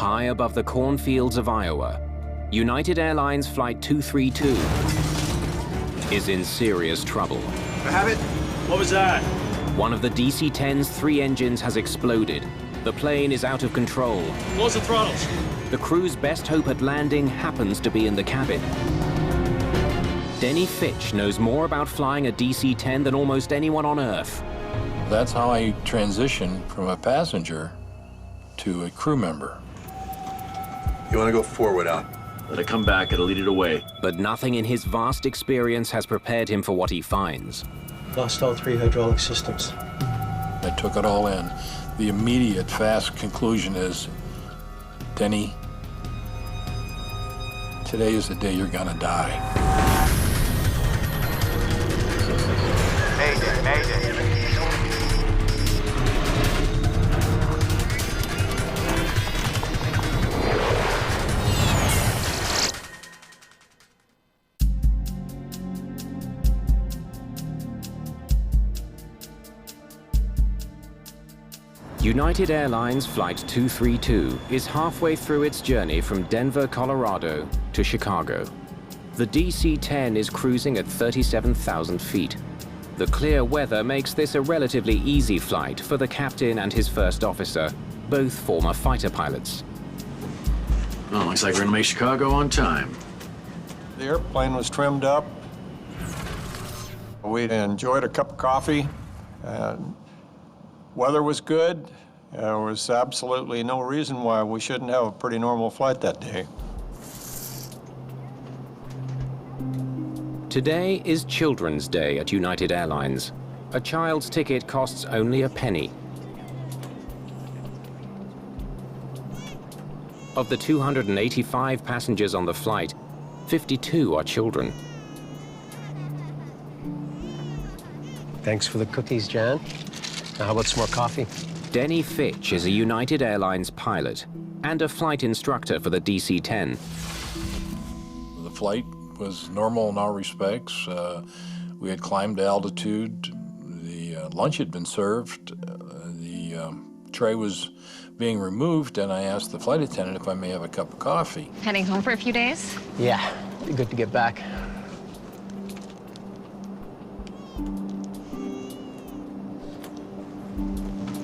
High above the cornfields of Iowa, United Airlines Flight 232 is in serious trouble. I have it. What was that? One of the DC-10's 3 engines has exploded. The plane is out of control. Close the throttles. The crew's best hope at landing happens to be in the cabin. Denny Fitch knows more about flying a DC-10 than almost anyone on Earth. That's how I transitioned from a passenger to a crew member. You want to go forward out? Let it come back, it'll lead it away. But nothing in his vast experience has prepared him for what he finds. Lost all 3 hydraulic systems. I took it all in. The immediate, fast conclusion is, Denny, today is the day you're gonna die. Mayday, Mayday. United Airlines Flight 232 is halfway through its journey from Denver, Colorado to Chicago. The DC-10 is cruising at 37,000 feet. The clear weather makes this a relatively easy flight for the captain and his first officer, both former fighter pilots. Well, looks like we're gonna make Chicago on time. The airplane was trimmed up. We enjoyed a cup of coffee, and weather was good. There was absolutely no reason why we shouldn't have a pretty normal flight that day. Today is Children's Day at United Airlines. A child's ticket costs only a penny. Of the 285 passengers on the flight, 52 are children. Thanks for the cookies, Jan. Now, how about some more coffee? Denny Fitch is a United Airlines pilot and a flight instructor for the DC-10. The flight was normal in all respects. We had climbed altitude. The lunch had been served. The tray was being removed, and I asked the flight attendant if I may have a cup of coffee. Heading home for a few days? Yeah, be good to get back.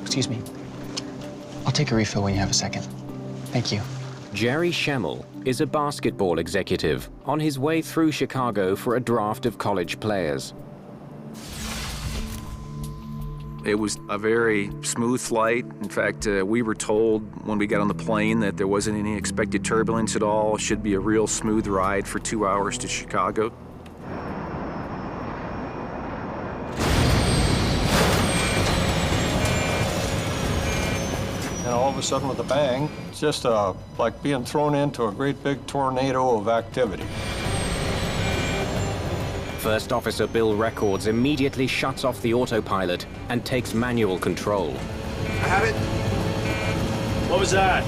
Excuse me. I'll take a refill when you have a second. Thank you. Jerry Schemmel is a basketball executive on his way through Chicago for a draft of college players. It was a very smooth flight. In fact, we were told when we got on the plane that there wasn't any expected turbulence at all. It should be a real smooth ride for 2 hours to Chicago. And all of a sudden, with a bang, it's just like being thrown into a great big tornado of activity. First Officer Bill Records immediately shuts off the autopilot and takes manual control. I have it. What was that?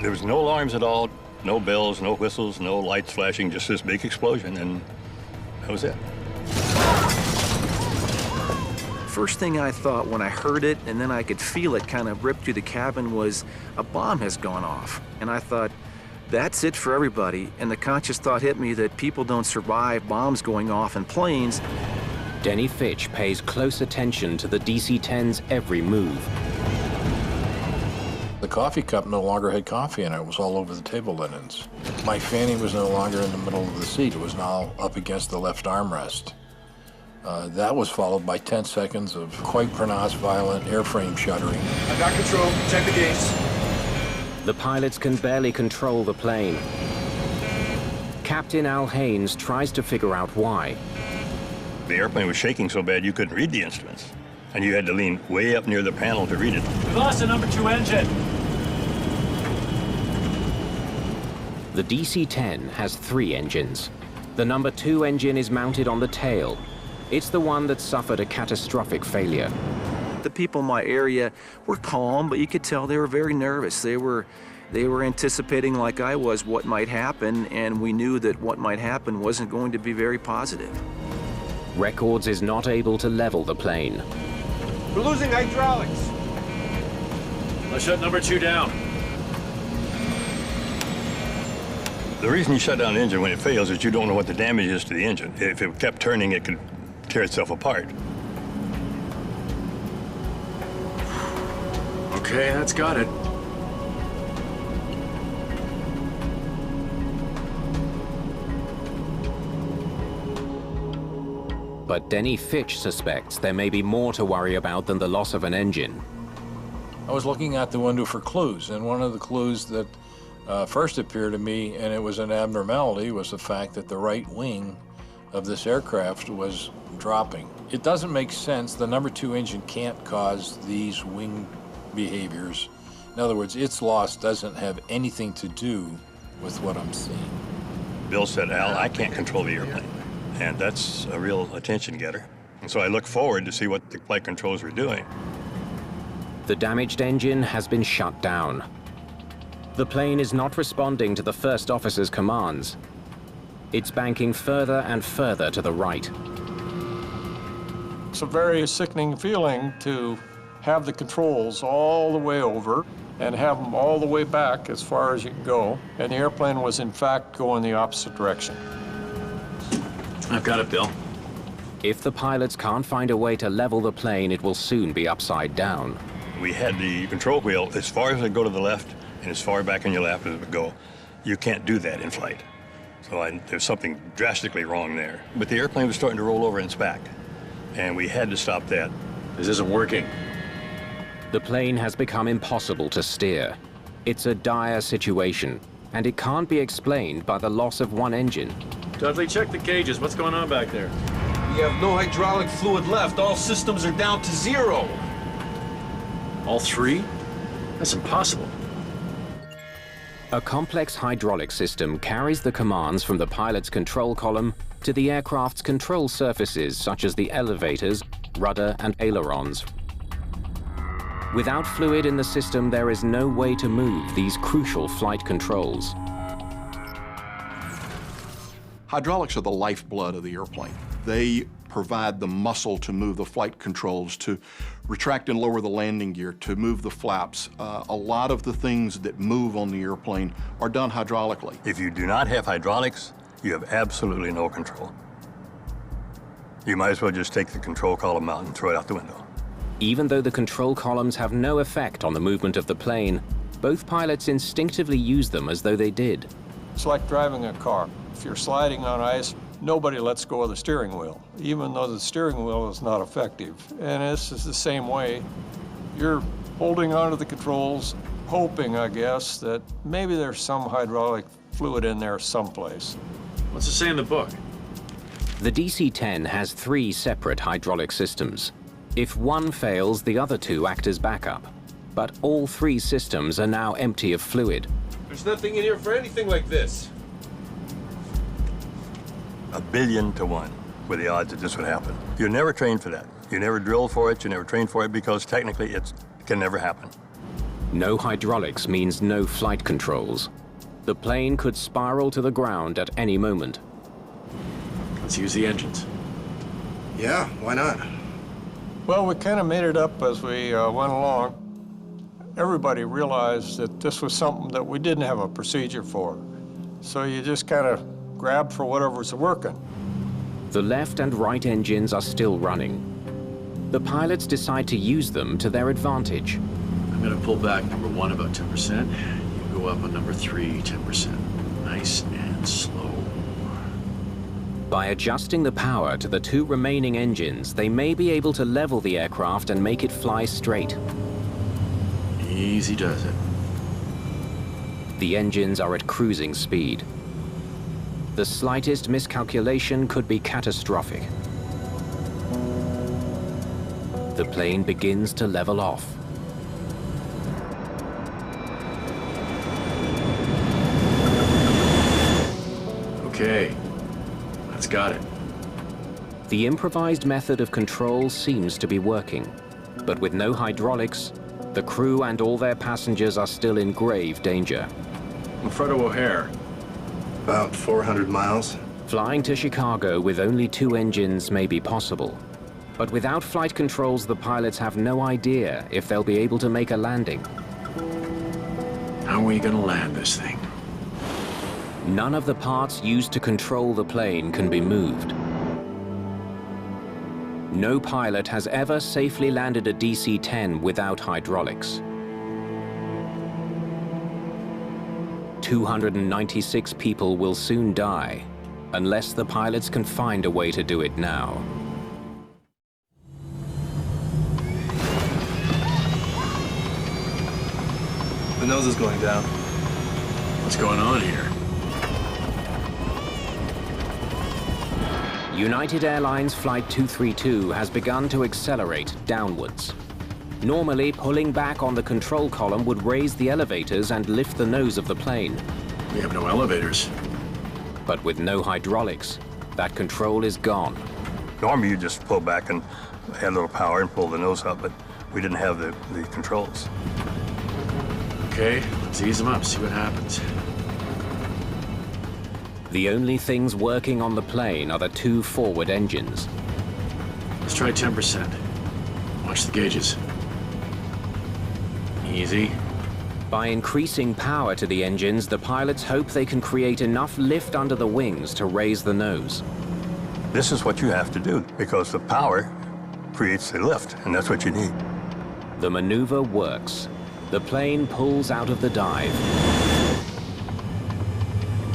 There was no alarms at all, no bells, no whistles, no lights flashing, just this big explosion, and that was it. First thing I thought when I heard it, and then I could feel it kind of rip through the cabin, was a bomb has gone off. And I thought, that's it for everybody. And the conscious thought hit me that people don't survive bombs going off in planes. Denny Fitch pays close attention to the DC-10's every move. The coffee cup no longer had coffee in it. It was all over the table linens. My fanny was no longer in the middle of the seat. It was now up against the left armrest. That was followed by 10 seconds of quite pronounced violent airframe shuddering. I've got control. Check the gates. The pilots can barely control the plane. Captain Al Haynes tries to figure out why. The airplane was shaking so bad you couldn't read the instruments, and you had to lean way up near the panel to read it. We lost the number 2 engine. The DC-10 has 3 engines. The number 2 engine is mounted on the tail. It's the one that suffered a catastrophic failure. The people in my area were calm, but you could tell they were very nervous. They were anticipating, like I was, what might happen, and we knew that what might happen wasn't going to be very positive. Records is not able to level the plane. We're losing hydraulics. Let's shut number 2 down. The reason you shut down the engine when it fails is you don't know what the damage is to the engine. If it kept turning, it could tear itself apart. Okay, that's got it. But Denny Fitch suspects there may be more to worry about than the loss of an engine. I was looking out the window for clues, and one of the clues that first appeared to me, and it was an abnormality, was the fact that the right wing of this aircraft was dropping. It doesn't make sense. The number 2 engine can't cause these wing behaviors. In other words, its loss doesn't have anything to do with what I'm seeing. Bill said, Al, I can't control the airplane. And that's a real attention getter. And so I look forward to see what the flight controls were doing. The damaged engine has been shut down. The plane is not responding to the first officer's commands. It's banking further and further to the right. It's a very sickening feeling to have the controls all the way over and have them all the way back as far as you can go. And the airplane was in fact going the opposite direction. I've got it, Bill. If the pilots can't find a way to level the plane, it will soon be upside down. We had the control wheel as far as it go to the left and as far back on your lap as it would go. You can't do that in flight. So there's something drastically wrong there. But the airplane was starting to roll over in its back, and we had to stop that. This isn't working. The plane has become impossible to steer. It's a dire situation, and it can't be explained by the loss of one engine. Dudley, check the cages. What's going on back there? We have no hydraulic fluid left. All systems are down to 0. All 3? That's impossible. A complex hydraulic system carries the commands from the pilot's control column to the aircraft's control surfaces, such as the elevators, rudder, and ailerons. Without fluid in the system, there is no way to move these crucial flight controls. Hydraulics are the lifeblood of the airplane. They provide the muscle to move the flight controls, to retract and lower the landing gear, to move the flaps. A lot of the things that move on the airplane are done hydraulically. If you do not have hydraulics, you have absolutely no control. You might as well just take the control column out and throw it out the window. Even though the control columns have no effect on the movement of the plane, both pilots instinctively use them as though they did. It's like driving a car. If you're sliding on ice, nobody lets go of the steering wheel, even though the steering wheel is not effective. And this is the same way. You're holding onto the controls, hoping, I guess, that maybe there's some hydraulic fluid in there someplace. What's it say in the book? The DC-10 has 3 separate hydraulic systems. If one fails, the other 2 act as backup. But all 3 systems are now empty of fluid. There's nothing in here for anything like this. 1 billion to 1 were the odds that this would happen. You're never trained for that. You never drilled for it, you never trained for it, because technically it can never happen. No hydraulics means no flight controls. The plane could spiral to the ground at any moment. Let's use the engines. Yeah, why not? Well, we kind of made it up as we went along. Everybody realized that this was something that we didn't have a procedure for. So you just kind of grab for whatever's working. The left and right engines are still running. The pilots decide to use them to their advantage. I'm going to pull back number 1 about 10%. You go up on number 3, 10%. Nice and slow. By adjusting the power to the 2 remaining engines, they may be able to level the aircraft and make it fly straight. Easy does it. The engines are at cruising speed. The slightest miscalculation could be catastrophic. The plane begins to level off. Okay, that's got it. The improvised method of control seems to be working, but with no hydraulics, the crew and all their passengers are still in grave danger. In front of O'Hare. About 400 miles. Flying to Chicago with only 2 engines may be possible, but without flight controls, the pilots have no idea if they'll be able to make a landing. How are we gonna land this thing? None of the parts used to control the plane can be moved. No pilot has ever safely landed a DC-10 without hydraulics. 296 people will soon die unless the pilots can find a way to do it now. The nose is going down. What's going on here? United Airlines Flight 232 has begun to accelerate downwards. Normally, pulling back on the control column would raise the elevators and lift the nose of the plane. We have no elevators. But with no hydraulics, that control is gone. Normally, you just pull back and add a little power and pull the nose up, but we didn't have the controls. Okay, let's ease them up, see what happens. The only things working on the plane are the two forward engines. Let's try 10%. Watch the gauges. Easy. By increasing power to the engines, the pilots hope they can create enough lift under the wings to raise the nose. This is what you have to do, because the power creates the lift, and that's what you need. The maneuver works. The plane pulls out of the dive.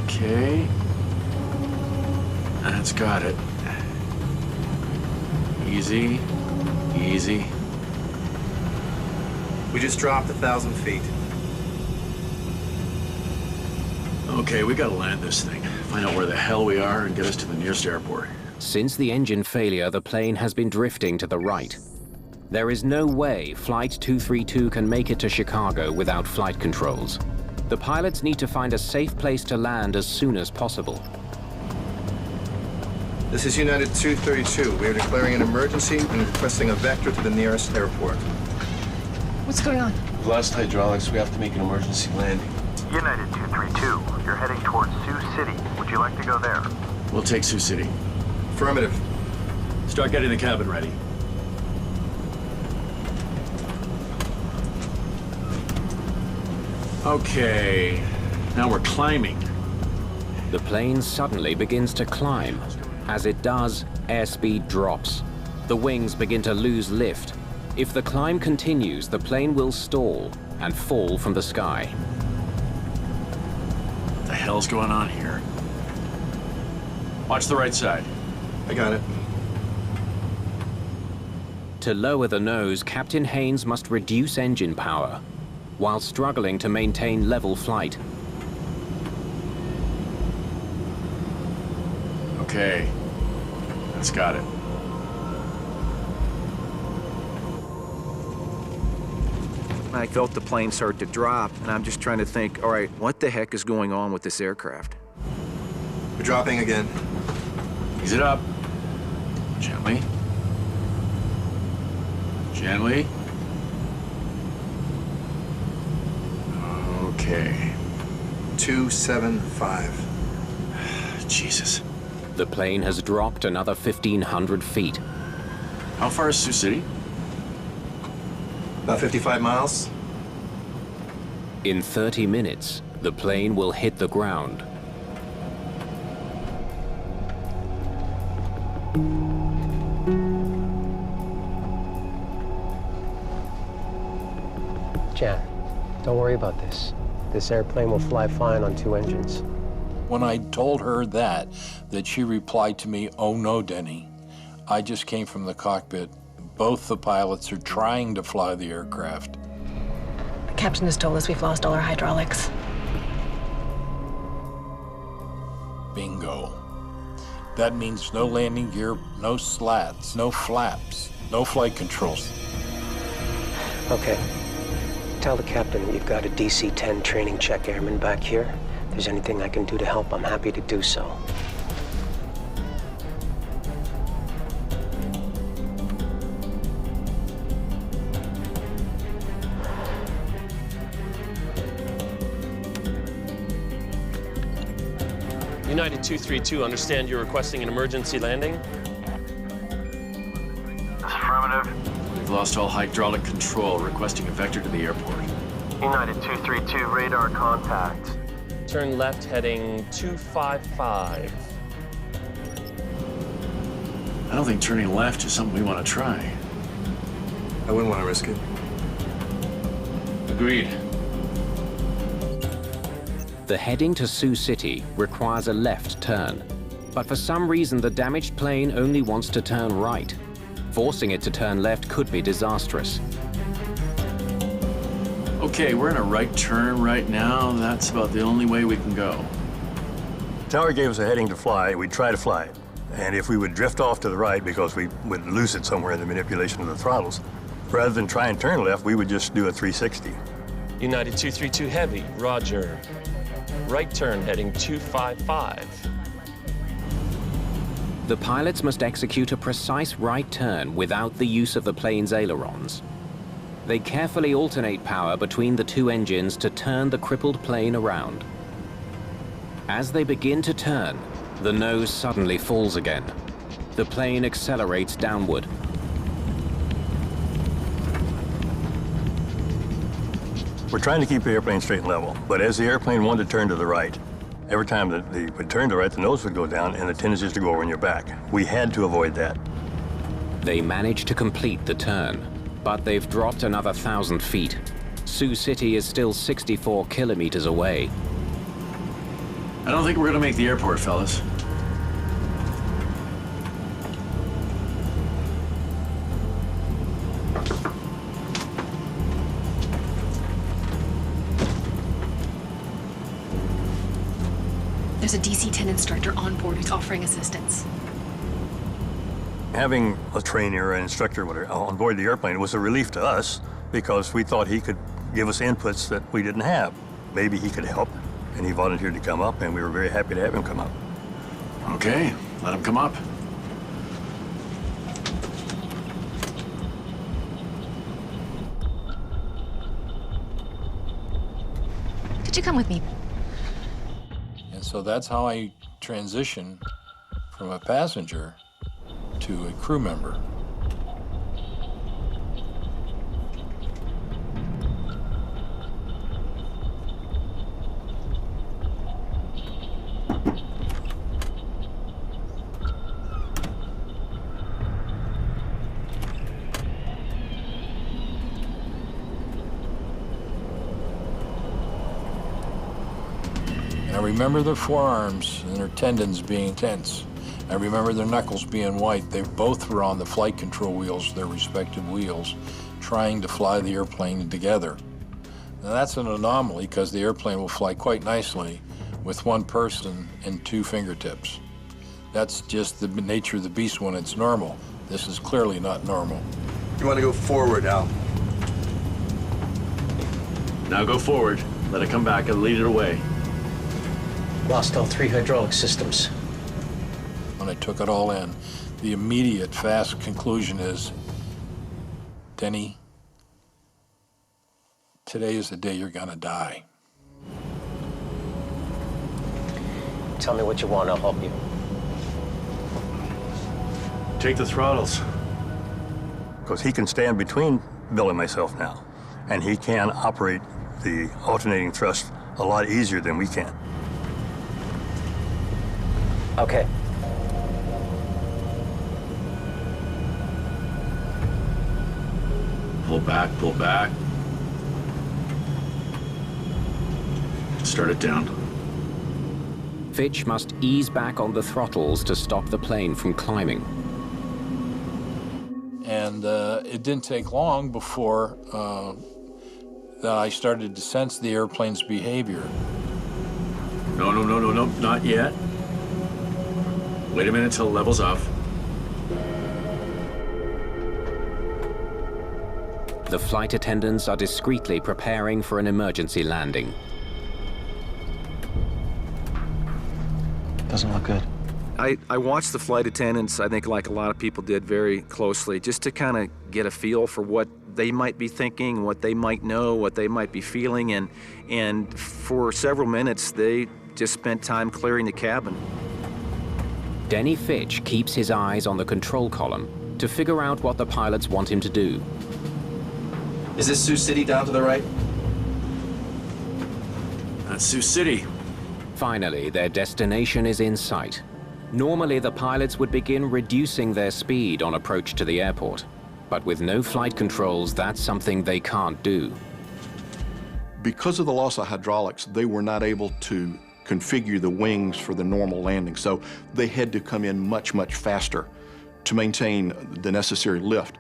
Okay. That's got it. Easy, easy. We just dropped 1,000 feet. Okay, we gotta land this thing. Find out where the hell we are and get us to the nearest airport. Since the engine failure, the plane has been drifting to the right. There is no way Flight 232 can make it to Chicago without flight controls. The pilots need to find a safe place to land as soon as possible. This is United 232. We are declaring an emergency and requesting a vector to the nearest airport. What's going on? We've lost hydraulics. We have to make an emergency landing. United 232, you're heading towards Sioux City. Would you like to go there? We'll take Sioux City. Affirmative. Start getting the cabin ready. Okay, now we're climbing. The plane suddenly begins to climb. As it does, airspeed drops. The wings begin to lose lift. If the climb continues, the plane will stall and fall from the sky. What the hell's going on here? Watch the right side. I got it. To lower the nose, Captain Haynes must reduce engine power while struggling to maintain level flight. Okay, that's got it. I felt the plane start to drop, and I'm just trying to think, all right, what the heck is going on with this aircraft? We're dropping again. Ease it up. Gently. Gently. Okay. 275. Jesus. The plane has dropped another 1,500 feet. How far is Sioux City? About 55 miles. In 30 minutes, the plane will hit the ground. Jan, don't worry about this. This airplane will fly fine on 2 engines. When I told her that she replied to me, "Oh no, Denny. I just came from the cockpit. Both the pilots are trying to fly the aircraft." The captain has told us we've lost all our hydraulics. Bingo. That means no landing gear, no slats, no flaps, no flight controls. Okay. Tell the captain that you've got a DC-10 training check airman back here. If there's anything I can do to help, I'm happy to do so. United 232, understand you're requesting an emergency landing? Affirmative. We've lost all hydraulic control, requesting a vector to the airport. United 232, radar contact. Turn left heading 255. I don't think turning left is something we want to try. I wouldn't want to risk it. Agreed. The heading to Sioux City requires a left turn, but for some reason the damaged plane only wants to turn right. Forcing it to turn left could be disastrous. Okay, we're in a right turn right now. That's about the only way we can go. Tower gave us a heading to fly. We'd try to fly it. And if we would drift off to the right because we would lose it somewhere in the manipulation of the throttles, rather than try and turn left, we would just do a 360. United 232 Heavy, roger. Right turn heading 255. The pilots must execute a precise right turn without the use of the plane's ailerons. They carefully alternate power between the two engines to turn the crippled plane around. As they begin to turn, the nose suddenly falls again. The plane accelerates downward. We're trying to keep the airplane straight and level, but as the airplane wanted to turn to the right, every time that they would turn to the right, the nose would go down and the tendency is to go over on your back. We had to avoid that. They manage to complete the turn, but they've dropped another 1,000 feet. Sioux City is still 64 kilometers away. I don't think we're gonna make the airport, fellas. There's a DC-10 instructor on board who's offering assistance. Having a trainer or an instructor on board the airplane was a relief to us because we thought he could give us inputs that we didn't have. Maybe he could help, and he volunteered to come up, and we were very happy to have him come up. Okay, let him come up. Could you come with me? And so that's how I transitioned from a passenger to a crew member. And I remember their forearms and their tendons being tense. I remember their knuckles being white. They both were on the flight control wheels, their respective wheels, trying to fly the airplane together. Now that's an anomaly because the airplane will fly quite nicely with one person and two fingertips. That's just the nature of the beast when it's normal. This is clearly not normal. You want to go forward, Al? Now go forward. Let it come back and lead it away. Lost all 3 hydraulic systems. When I took it all in, the immediate fast conclusion is, Denny, today is the day you're gonna die. Tell me what you want, I'll help you. Take the throttles. Because he can stand between Bill and myself now, and he can operate the alternating thrust a lot easier than we can. Okay. Pull back, pull back. Start it down. Fitch must ease back on the throttles to stop the plane from climbing. And it didn't take long before that I started to sense the airplane's behavior. No, not yet. Wait a minute until it levels off. The flight attendants are discreetly preparing for an emergency landing. Doesn't look good. I watched the flight attendants, I think like a lot of people did, very closely, just to kind of get a feel for what they might be thinking, what they might know, what they might be feeling, and for several minutes, they just spent time clearing the cabin. Denny Fitch keeps his eyes on the control column to figure out what the pilots want him to do. Is this Sioux City down to the right? That's Sioux City. Finally, their destination is in sight. Normally, the pilots would begin reducing their speed on approach to the airport. But with no flight controls, that's something they can't do. Because of the loss of hydraulics, they were not able to configure the wings for the normal landing, so they had to come in much, much faster to maintain the necessary lift.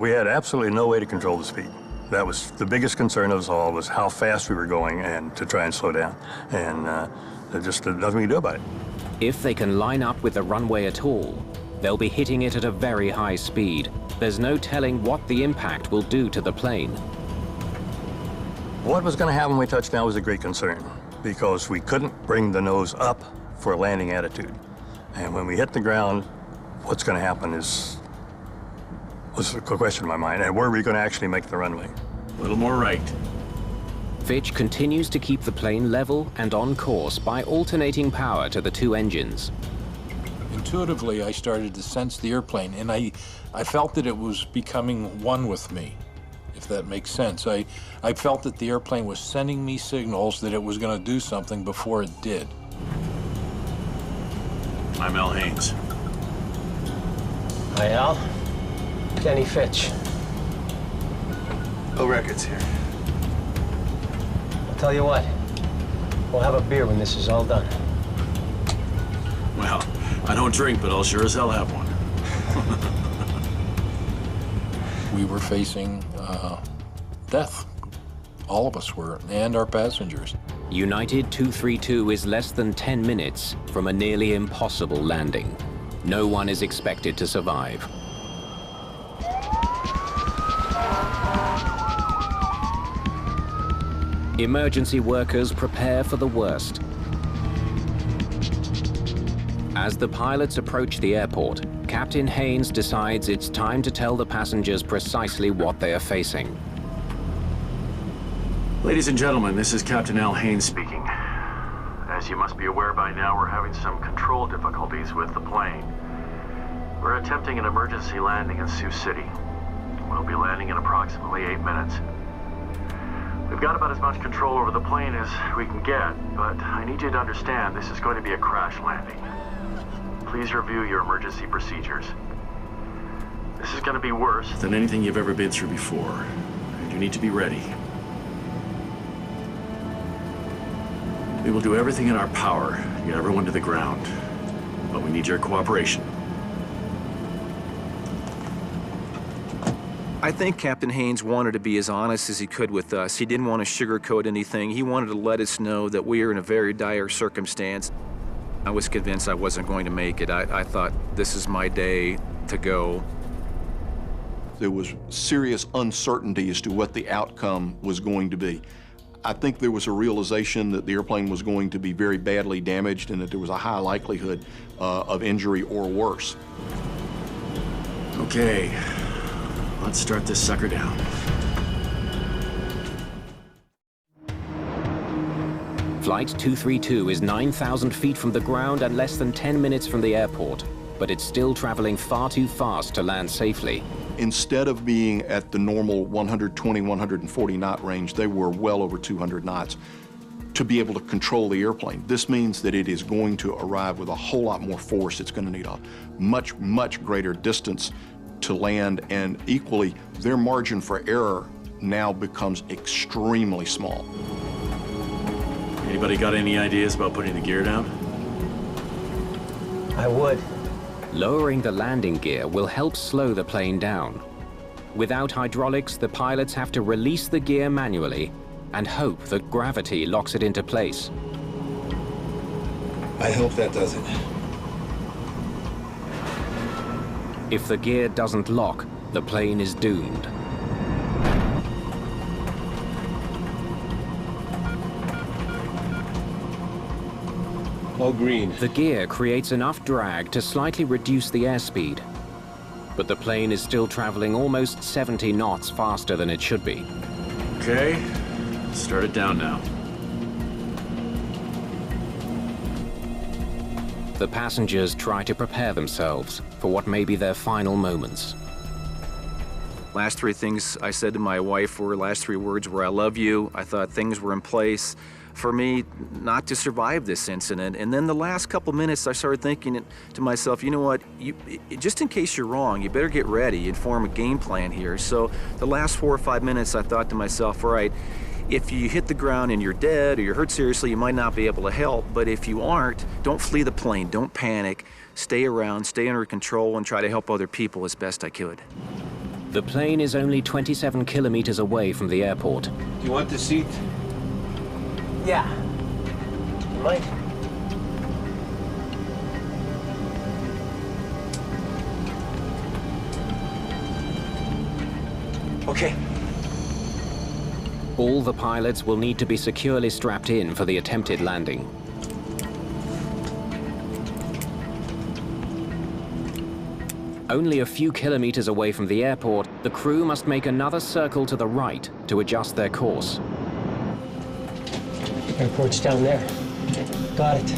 We had absolutely no way to control the speed. That was the biggest concern of us all, was how fast we were going and to try and slow down. And there's just nothing we can do about it. If they can line up with the runway at all, they'll be hitting it at a very high speed. There's no telling what the impact will do to the plane. What was going to happen when we touched down was a great concern, because we couldn't bring the nose up for a landing attitude. And when we hit the ground, what's going to happen was a question in my mind. And where are we going to actually make the runway? A little more right. Fitch continues to keep the plane level and on course by alternating power to the two engines. Intuitively, I started to sense the airplane, and I felt that it was becoming one with me, if that makes sense. I felt that the airplane was sending me signals that it was going to do something before it did. I'm Al Haynes. Hi, Al. Denny Fitch. Bill Record's here. I'll tell you what. We'll have a beer when this is all done. Well, I don't drink, but I'll sure as hell have one. We were facing death. All of us were, and our passengers. United 232 is less than 10 minutes from a nearly impossible landing. No one is expected to survive. Emergency workers prepare for the worst. As the pilots approach the airport, Captain Haynes decides it's time to tell the passengers precisely what they are facing. Ladies and gentlemen, this is Captain Al Haynes speaking. As you must be aware by now, we're having some control difficulties with the plane. We're attempting an emergency landing in Sioux City. We'll be landing in approximately 8 minutes. We've got about as much control over the plane as we can get, but I need you to understand this is going to be a crash landing. Please review your emergency procedures. This is going to be worse than anything you've ever been through before, and you need to be ready. We will do everything in our power to get everyone to the ground, but we need your cooperation. I think Captain Haynes wanted to be as honest as he could with us. He didn't want to sugarcoat anything. He wanted to let us know that we are in a very dire circumstance. I was convinced I wasn't going to make it. I thought, this is my day to go. There was serious uncertainty as to what the outcome was going to be. I think there was a realization that the airplane was going to be very badly damaged and that there was a high likelihood of injury or worse. Okay, let's start this sucker down. Flight 232 is 9,000 feet from the ground and less than 10 minutes from the airport, but it's still traveling far too fast to land safely. Instead of being at the normal 120, 140 knot range, they were well over 200 knots to be able to control the airplane. This means that it is going to arrive with a whole lot more force. It's going to need a much, much greater distance to land, and equally, their margin for error now becomes extremely small. Anybody got any ideas about putting the gear down? I would. Lowering the landing gear will help slow the plane down. Without hydraulics, the pilots have to release the gear manually and hope that gravity locks it into place. I hope that does it. If the gear doesn't lock, the plane is doomed. All green. The gear creates enough drag to slightly reduce the airspeed, but the plane is still traveling almost 70 knots faster than it should be. Okay, start it down now. The passengers try to prepare themselves for what may be their final moments. Last three things I said to my wife were, last three words were, I love you. I thought things were in place. for me not to survive this incident. And then the last couple minutes, I started thinking to myself, you know what, just in case you're wrong, you better get ready and form a game plan here. So the last 4 or 5 minutes, I thought to myself, all right, if you hit the ground and you're dead or you're hurt seriously, you might not be able to help. But if you aren't, don't flee the plane, don't panic. Stay around, stay under control, and try to help other people as best I could. The plane is only 27 kilometers away from the airport. Do you want the seat? Yeah. Mike? Okay. All the pilots will need to be securely strapped in for the attempted landing. Only a few kilometers away from the airport, the crew must make another circle to the right to adjust their course. Airport's down there. Got it.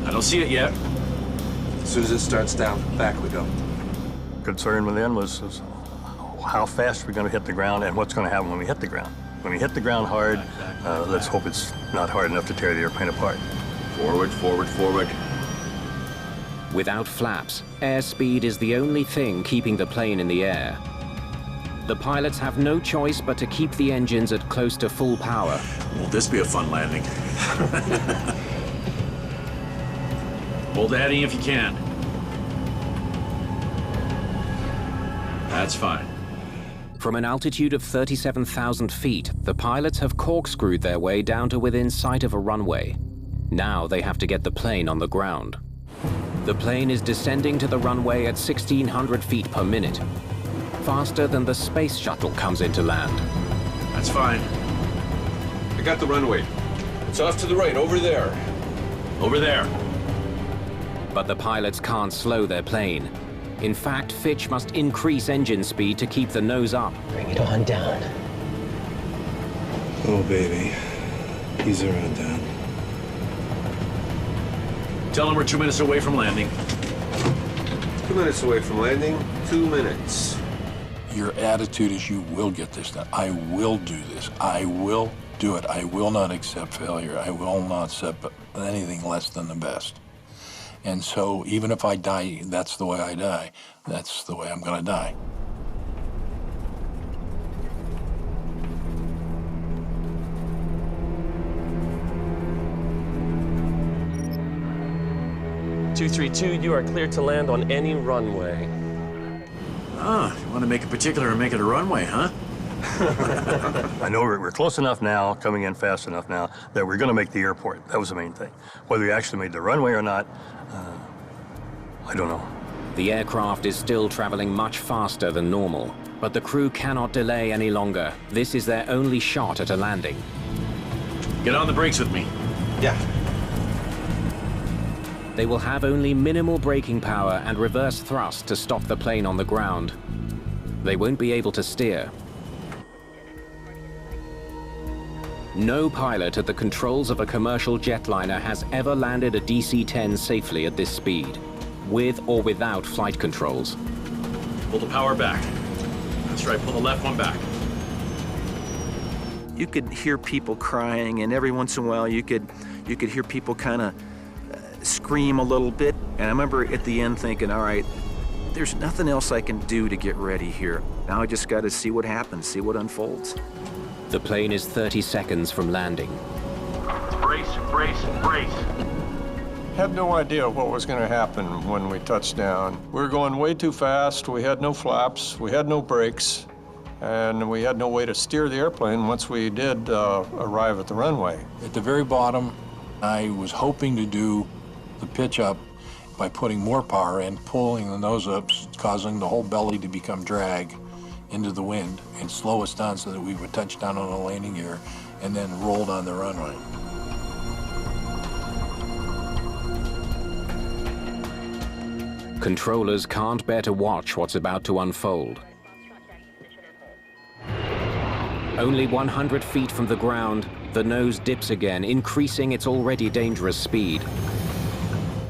I don't see it yet. As soon as it starts down, back we go. Concern within was how fast we're going to hit the ground and what's going to happen when we hit the ground. When we hit the ground hard, let's hope it's not hard enough to tear the airplane apart. Forward, forward, forward. Without flaps, airspeed is the only thing keeping the plane in the air. The pilots have no choice but to keep the engines at close to full power. Won't this be a fun landing? Hold the heading if you can. That's fine. From an altitude of 37,000 feet, the pilots have corkscrewed their way down to within sight of a runway. Now they have to get the plane on the ground. The plane is descending to the runway at 1,600 feet per minute, faster than the space shuttle comes into land. That's fine. I got the runway. It's off to the right, over there. Over there. But the pilots can't slow their plane. In fact, Fitch must increase engine speed to keep the nose up. Bring it on down. Oh, baby. Ease her on down. Tell them we're 2 minutes away from landing. 2 minutes away from landing, 2 minutes. Your attitude is you will get this done. I will do this. I will do it. I will not accept failure. I will not accept anything less than the best. And so even if I die, that's the way I die. That's the way I'm going to die. (232), you are cleared to land on any runway. Ah, you want to make it particular and make it a runway, huh? I know we're close enough now, coming in fast enough now, that we're going to make the airport. That was the main thing. Whether we actually made the runway or not, I don't know. The aircraft is still traveling much faster than normal, but the crew cannot delay any longer. This is their only shot at a landing. Get on the brakes with me. Yeah. They will have only minimal braking power and reverse thrust to stop the plane on the ground. They won't be able to steer. No pilot at the controls of a commercial jetliner has ever landed a DC-10 safely at this speed, with or without flight controls. Pull the power back. That's right, pull the left one back. You could hear people crying, and every once in a while you could hear people kind of scream a little bit. And I remember at the end thinking, all right, there's nothing else I can do to get ready here. Now I just got to see what happens, see what unfolds. The plane is 30 seconds from landing. Brace, brace, brace. Had no idea what was going to happen when we touched down. We were going way too fast. We had no flaps. We had no brakes. And we had no way to steer the airplane once we did arrive at the runway. At the very bottom, I was hoping to do the pitch up by putting more power in, pulling the nose up, causing the whole belly to become drag into the wind and slow us down so that we would touch down on the landing gear and then roll down the runway. Controllers can't bear to watch what's about to unfold. Only 100 feet from the ground, the nose dips again, increasing its already dangerous speed.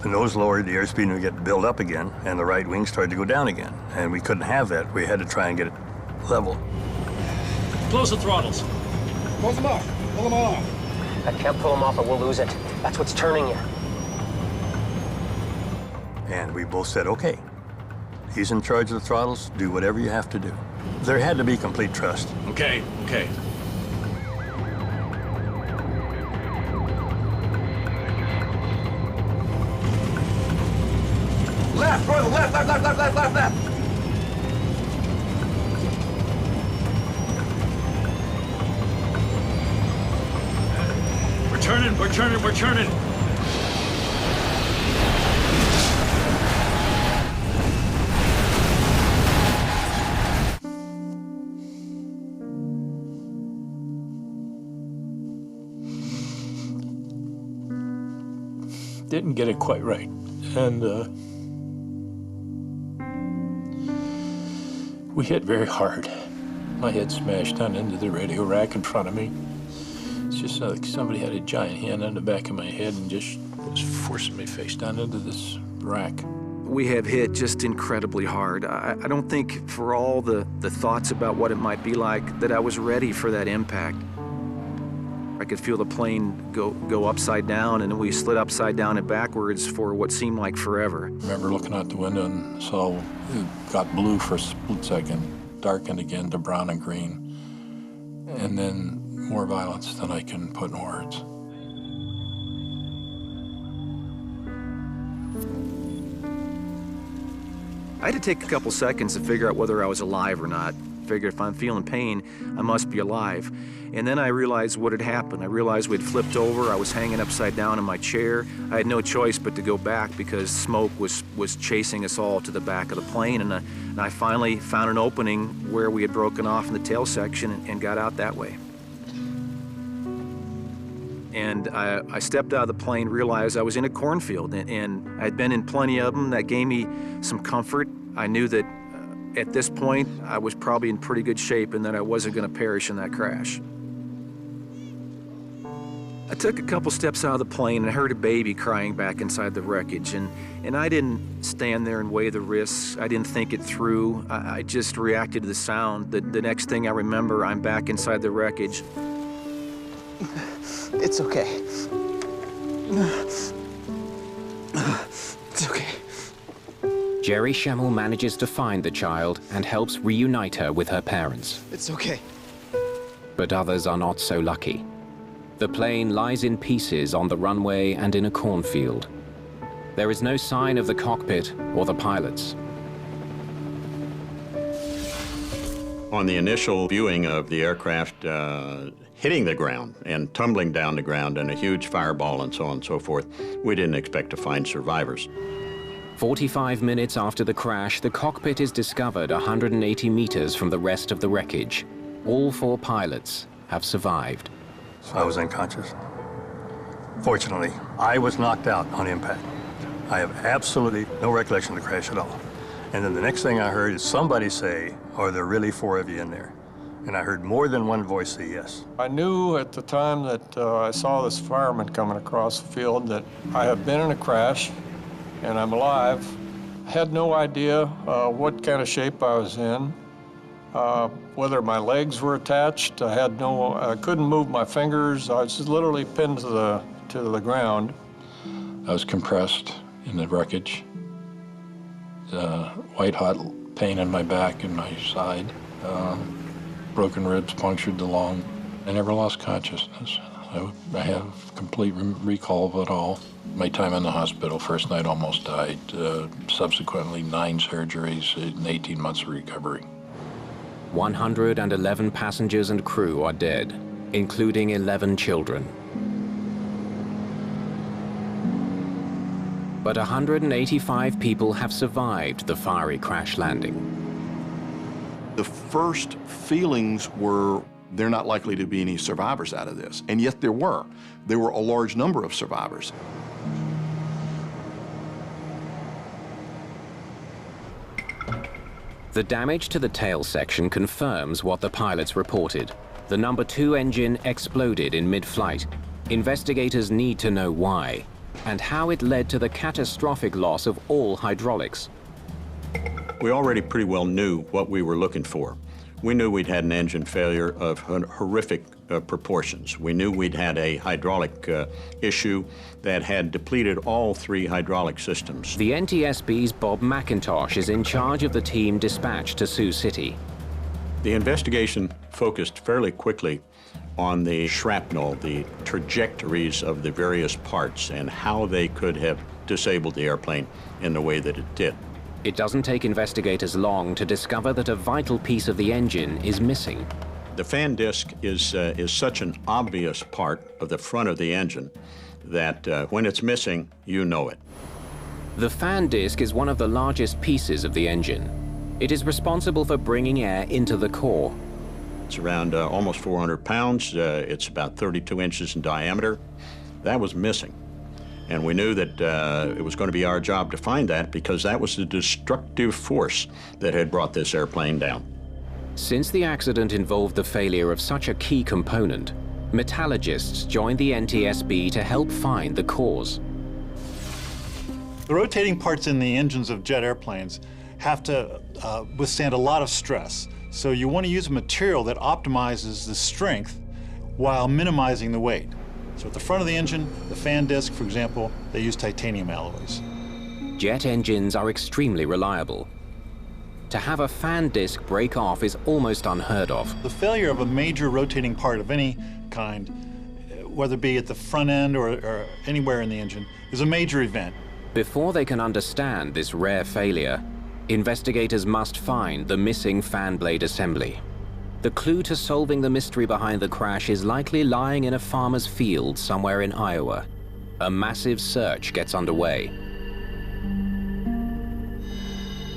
The nose lowered, the airspeed would get built up again, and the right wing started to go down again. And we couldn't have that. We had to try and get it level. Close the throttles. Close them off. Pull him off. I can't pull him off or we'll lose it. That's what's turning you. And we both said, okay. He's in charge of the throttles. Do whatever you have to do. There had to be complete trust. Okay, okay. Left, brother, left, left, left, left, left, left, left. We're turning, we're turning, we're turning. Didn't get it quite right. And we hit very hard. My head smashed down into the radio rack in front of me. It's just like somebody had a giant hand on the back of my head and just was forcing me face down into this rack. We have hit just incredibly hard. I don't think for all the thoughts about what it might be like that I was ready for that impact. I could feel the plane go upside down, and then we slid upside down and backwards for what seemed like forever. I remember looking out the window and saw it got blue for a split second, darkened again to brown and green, and then more violence than I can put in words. I had to take a couple seconds to figure out whether I was alive or not. Figured if I'm feeling pain, I must be alive. And then I realized what had happened. I realized we'd flipped over. I was hanging upside down in my chair. I had no choice but to go back because smoke was chasing us all to the back of the plane. And I finally found an opening where we had broken off in the tail section and got out that way. And I stepped out of the plane, realized I was in a cornfield, and I'd been in plenty of them. That gave me some comfort. I knew that at this point, I was probably in pretty good shape and that I wasn't going to perish in that crash. I took a couple steps out of the plane and I heard a baby crying back inside the wreckage, and I didn't stand there and weigh the risks. I didn't think it through. I just reacted to the sound. The next thing I remember, I'm back inside the wreckage. It's okay. It's okay. Jerry Schemmel manages to find the child and helps reunite her with her parents. It's okay. But others are not so lucky. The plane lies in pieces on the runway and in a cornfield. There is no sign of the cockpit or the pilots. On the initial viewing of the aircraft hitting the ground and tumbling down the ground and a huge fireball and so on and so forth, we didn't expect to find survivors. 45 minutes after the crash, the cockpit is discovered 180 meters from the rest of the wreckage. All 4 pilots have survived. I was unconscious. Fortunately, I was knocked out on impact. I have absolutely no recollection of the crash at all. And then the next thing I heard is somebody say, "Are there really 4 of you in there?" And I heard more than one voice say yes. I knew at the time that I saw this fireman coming across the field that I had been in a crash and I'm alive. I had no idea what kind of shape I was in, whether my legs were attached. I couldn't move my fingers. I was just literally pinned to the ground. I was compressed in the wreckage. White hot pain in my back and my side. Broken ribs punctured the lung. I never lost consciousness. I have complete recall of it all. My time in the hospital, first night almost died. Subsequently 9 surgeries and 18 months of recovery. 111 passengers and crew are dead, including 11 children. But 185 people have survived the fiery crash landing. The first feelings were there are not likely to be any survivors out of this, and yet there were. There were a large number of survivors. The damage to the tail section confirms what the pilots reported. The number 2 engine exploded in mid-flight. Investigators need to know why, and how it led to the catastrophic loss of all hydraulics. We already pretty well knew what we were looking for. We knew we'd had an engine failure of horrific proportions. We knew we'd had a hydraulic issue that had depleted all 3 hydraulic systems. The NTSB's Bob McIntosh is in charge of the team dispatched to Sioux City. The investigation focused fairly quickly on the shrapnel, the trajectories of the various parts, and how they could have disabled the airplane in the way that it did. It doesn't take investigators long to discover that a vital piece of the engine is missing. The fan disc is such an obvious part of the front of the engine that when it's missing, you know it. The fan disc is one of the largest pieces of the engine. It is responsible for bringing air into the core. It's around almost 400 pounds. It's about 32 inches in diameter. That was missing. And we knew that it was going to be our job to find that, because that was the destructive force that had brought this airplane down. Since the accident involved the failure of such a key component, metallurgists joined the NTSB to help find the cause. The rotating parts in the engines of jet airplanes have to withstand a lot of stress. So you want to use a material that optimizes the strength while minimizing the weight. So at the front of the engine, the fan disc, for example, they use titanium alloys. Jet engines are extremely reliable. To have a fan disc break off is almost unheard of. The failure of a major rotating part of any kind, whether it be at the front end or anywhere in the engine, is a major event. Before they can understand this rare failure, investigators must find the missing fan blade assembly. The clue to solving the mystery behind the crash is likely lying in a farmer's field somewhere in Iowa. A massive search gets underway.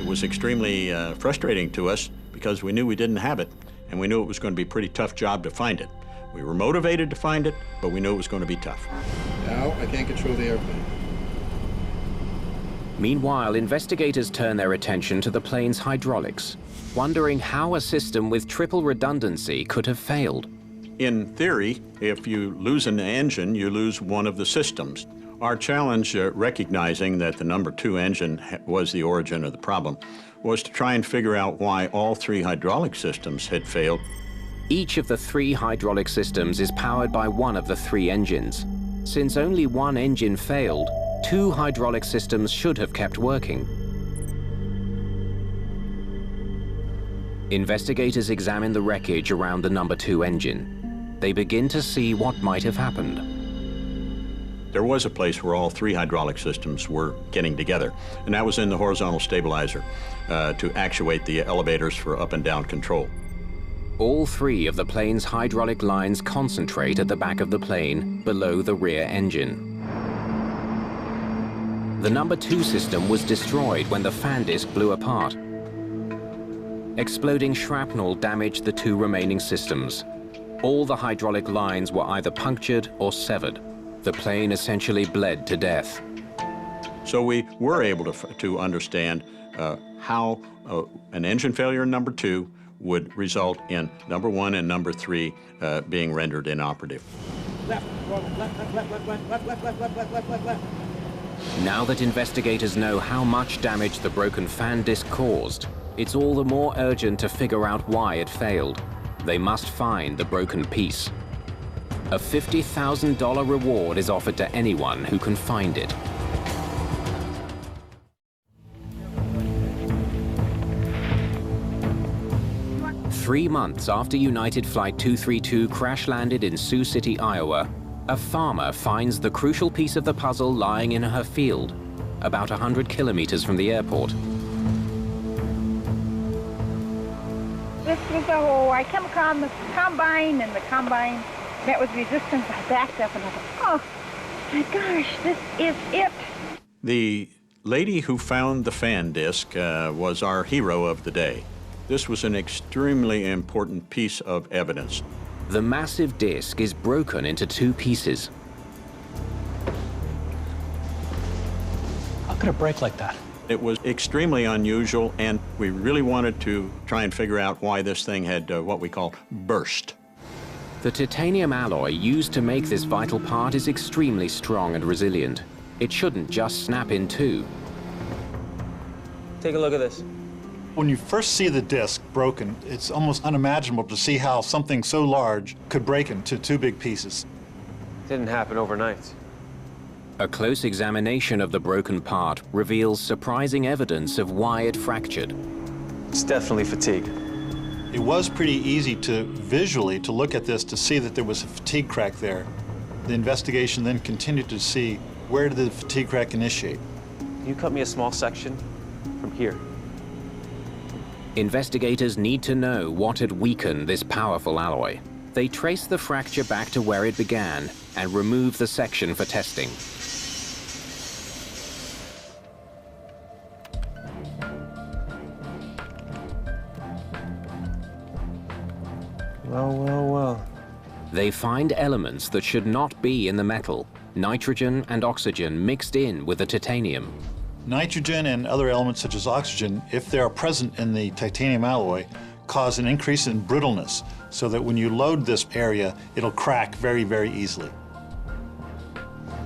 It was extremely frustrating to us because we knew we didn't have it, and we knew it was going to be a pretty tough job to find it. We were motivated to find it, but we knew it was going to be tough. Now I can't control the airplane. Meanwhile, investigators turn their attention to the plane's hydraulics, wondering how a system with triple redundancy could have failed. In theory, if you lose an engine, you lose one of the systems. Our challenge, recognizing that the number 2 engine was the origin of the problem, was to try and figure out why all 3 hydraulic systems had failed. Each of the 3 hydraulic systems is powered by one of the 3 engines. Since only one engine failed, 2 hydraulic systems should have kept working. Investigators examine the wreckage around the number 2 engine. They begin to see what might have happened. There was a place where all 3 hydraulic systems were getting together, and that was in the horizontal stabilizer to actuate the elevators for up and down control. All 3 of the plane's hydraulic lines concentrate at the back of the plane, below the rear engine. The number 2 system was destroyed when the fan disc blew apart. Exploding shrapnel damaged the 2 remaining systems. All the hydraulic lines were either punctured or severed. The plane essentially bled to death. So we were able to understand how an engine failure in number 2 would result in number 1 and number 3 being rendered inoperative. Left, left, left, left, left, left, left, left, left, left, left, left, left. Now that investigators know how much damage the broken fan disc caused, it's all the more urgent to figure out why it failed. They must find the broken piece. A $50,000 reward is offered to anyone who can find it. Three months after United Flight 232 crash-landed in Sioux City, Iowa, a farmer finds the crucial piece of the puzzle lying in her field, about 100 kilometers from the airport. This was a hole. I came across the combine, and the combine met with resistance. I backed up, and I thought, oh, my gosh, this is it. The lady who found the fan disc was our hero of the day. This was an extremely important piece of evidence. The massive disc is broken into 2 pieces. How could it break like that? It was extremely unusual, and we really wanted to try and figure out why this thing had what we call burst. The titanium alloy used to make this vital part is extremely strong and resilient. It shouldn't just snap in 2. Take a look at this. When you first see the disc broken, it's almost unimaginable to see how something so large could break into two big pieces. Didn't happen overnight. A close examination of the broken part reveals surprising evidence of why it fractured. It's definitely fatigue. It was pretty easy to visually to look at this to see that there was a fatigue crack there. The investigation then continued to see where did the fatigue crack initiate. Can you cut me a small section from here? Investigators need to know what had weakened this powerful alloy. They trace the fracture back to where it began and remove the section for testing. Well. They find elements that should not be in the metal, nitrogen and oxygen mixed in with the titanium. Nitrogen and other elements such as oxygen, if they are present in the titanium alloy, cause an increase in brittleness, so that when you load this area, it'll crack very, very easily.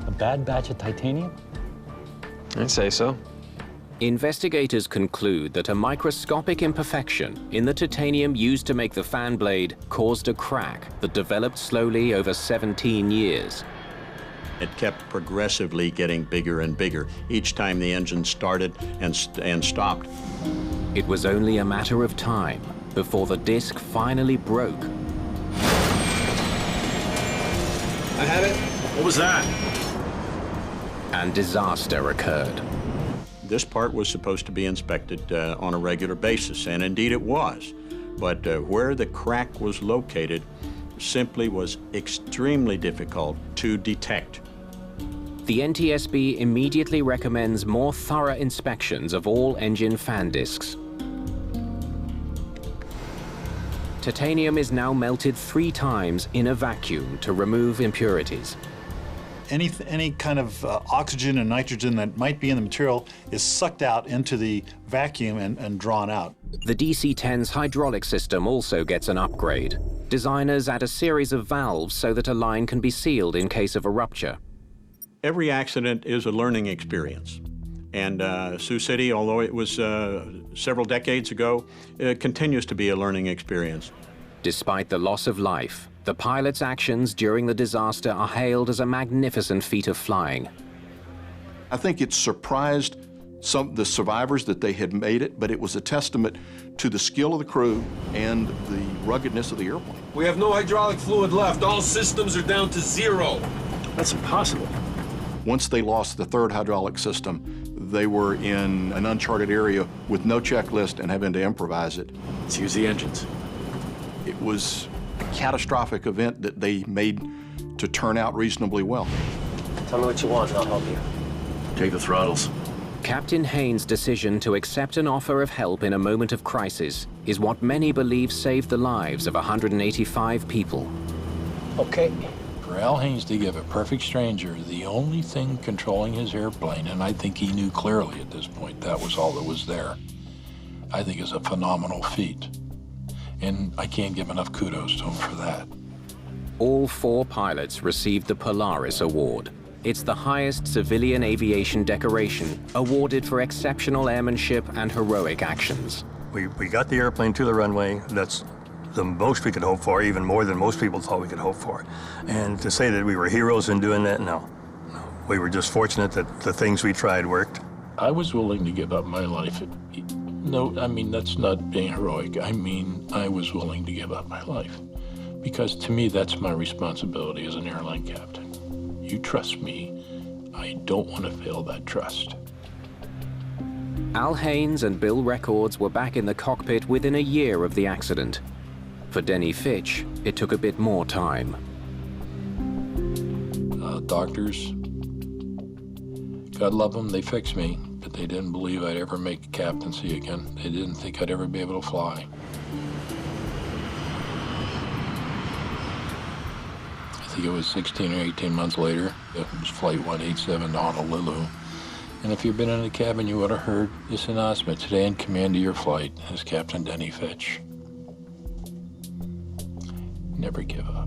A bad batch of titanium? I'd say so. Investigators conclude that a microscopic imperfection in the titanium used to make the fan blade caused a crack that developed slowly over 17 years. It kept progressively getting bigger and bigger each time the engine started and stopped. It was only a matter of time before the disc finally broke. I have it. What was that? And disaster occurred. This part was supposed to be inspected on a regular basis, and indeed it was. But where the crack was located simply was extremely difficult to detect. The NTSB immediately recommends more thorough inspections of all engine fan discs. Titanium is now melted 3 times in a vacuum to remove impurities. Any kind of oxygen and nitrogen that might be in the material is sucked out into the vacuum and drawn out. The DC-10's hydraulic system also gets an upgrade. Designers add a series of valves so that a line can be sealed in case of a rupture. Every accident is a learning experience. And Sioux City, although it was several decades ago, continues to be a learning experience. Despite the loss of life, the pilot's actions during the disaster are hailed as a magnificent feat of flying. I think it surprised the survivors that they had made it, but it was a testament to the skill of the crew and the ruggedness of the airplane. We have no hydraulic fluid left. All systems are down to 0. That's impossible. Once they lost the third hydraulic system, they were in an uncharted area with no checklist and having to improvise it. Let's use the engines. It was a catastrophic event that they made to turn out reasonably well. Tell me what you want and I'll help you. Take the throttles. Captain Haynes' decision to accept an offer of help in a moment of crisis is what many believe saved the lives of 185 people. Okay. For Al Haynes to give a perfect stranger the only thing controlling his airplane, and I think he knew clearly at this point that was all that was there, I think is a phenomenal feat. And I can't give enough kudos to him for that. All 4 pilots received the Polaris Award. It's the highest civilian aviation decoration awarded for exceptional airmanship and heroic actions. We got the airplane to the runway. That's the most we could hope for, even more than most people thought we could hope for. And to say that we were heroes in doing that, no. We were just fortunate that the things we tried worked. I was willing to give up my life. No, I mean, that's not being heroic. I mean, I was willing to give up my life. Because to me, that's my responsibility as an airline captain. You trust me. I don't want to fail that trust. Al Haynes and Bill Records were back in the cockpit within a year of the accident. For Denny Fitch, it took a bit more time. Doctors, God love them, they fixed me, but they didn't believe I'd ever make a captaincy again. They didn't think I'd ever be able to fly. I think it was 16 or 18 months later. It was Flight 187 to Honolulu. And if you've been in the cabin, you would have heard this announcement. Today in command of your flight is Captain Denny Fitch. Never give up.